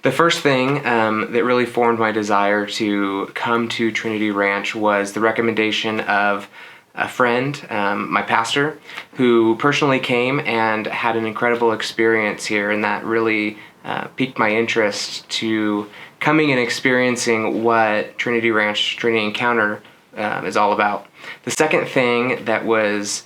The first thing that really formed my desire to come to Trinity Ranch was the recommendation of a friend, my pastor, who personally came and had an incredible experience here, and that really piqued my interest to coming and experiencing what Trinity Ranch, Trinity Encounter is all about. The second thing that was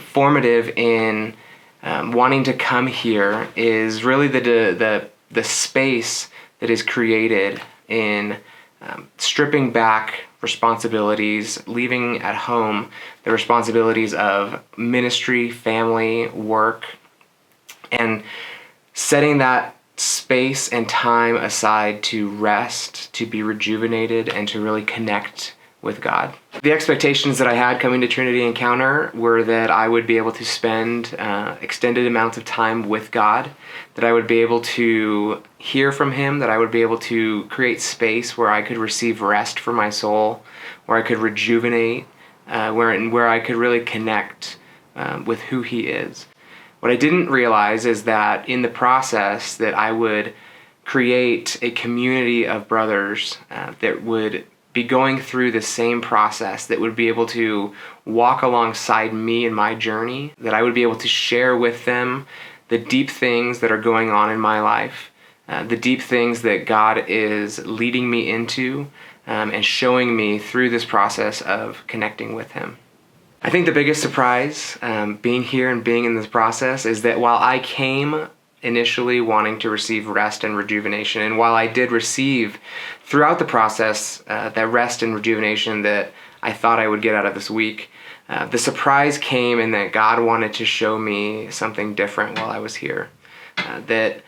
formative in wanting to come here is really the space that is created in stripping back responsibilities, leaving at home the responsibilities of ministry, family, work, and setting that space and time aside to rest, to be rejuvenated, and to really connect with God. The expectations that I had coming to Trinity Encounter were that I would be able to spend extended amounts of time with God, that I would be able to hear from Him, that I would be able to create space where I could receive rest for my soul, where I could rejuvenate, where I could really connect with who He is. What I didn't realize is that in the process that I would create a community of brothers that would be going through the same process, that would be able to walk alongside me in my journey, that I would be able to share with them the deep things that are going on in my life, the deep things that God is leading me into and showing me through this process of connecting with Him. I think the biggest surprise being here and being in this process is that while I came initially wanting to receive rest and rejuvenation, and while I did receive throughout the process that rest and rejuvenation that I thought I would get out of this week, the surprise came in that God wanted to show me something different while I was here. That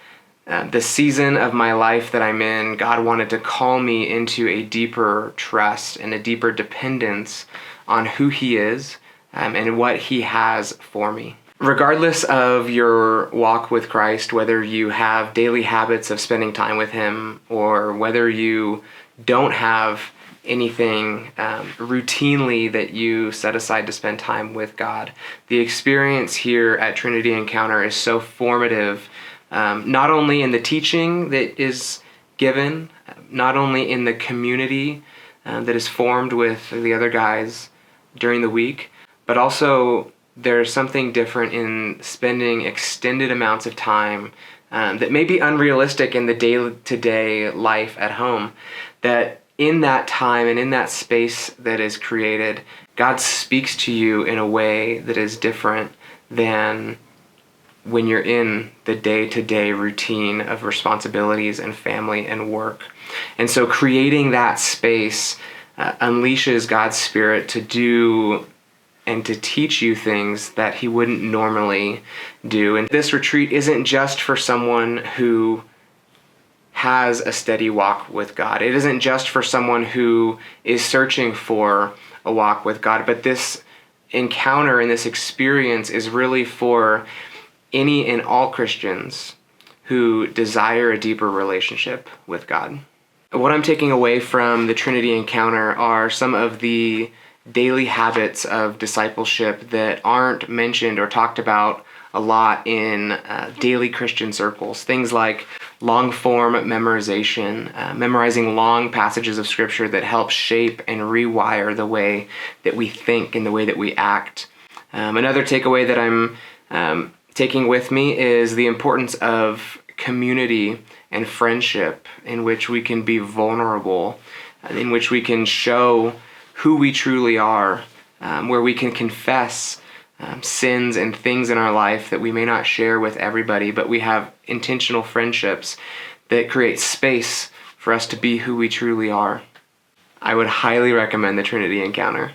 the season of my life that I'm in, God wanted to call me into a deeper trust and a deeper dependence on who He is and what He has for me. Regardless of your walk with Christ, whether you have daily habits of spending time with Him or whether you don't have anything routinely that you set aside to spend time with God, the experience here at Trinity Encounter is so formative, not only in the teaching that is given, not only in the community that is formed with the other guys during the week, but also there's something different in spending extended amounts of time that may be unrealistic in the day-to-day life at home, that in that time and in that space that is created, God speaks to you in a way that is different than when you're in the day-to-day routine of responsibilities and family and work. And so creating that space unleashes God's Spirit to do and to teach you things that He wouldn't normally do. And this retreat isn't just for someone who has a steady walk with God. It isn't just for someone who is searching for a walk with God, but this encounter and this experience is really for any and all Christians who desire a deeper relationship with God. What I'm taking away from the Trinity Encounter are some of the daily habits of discipleship that aren't mentioned or talked about a lot in daily Christian circles. Things like long-form memorization, memorizing long passages of Scripture that help shape and rewire the way that we think and the way that we act. Another takeaway that I'm taking with me is the importance of community and friendship, in which we can be vulnerable, in which we can show who we truly are, where we can confess sins and things in our life that we may not share with everybody, but we have intentional friendships that create space for us to be who we truly are. I would highly recommend the Trinity Encounter.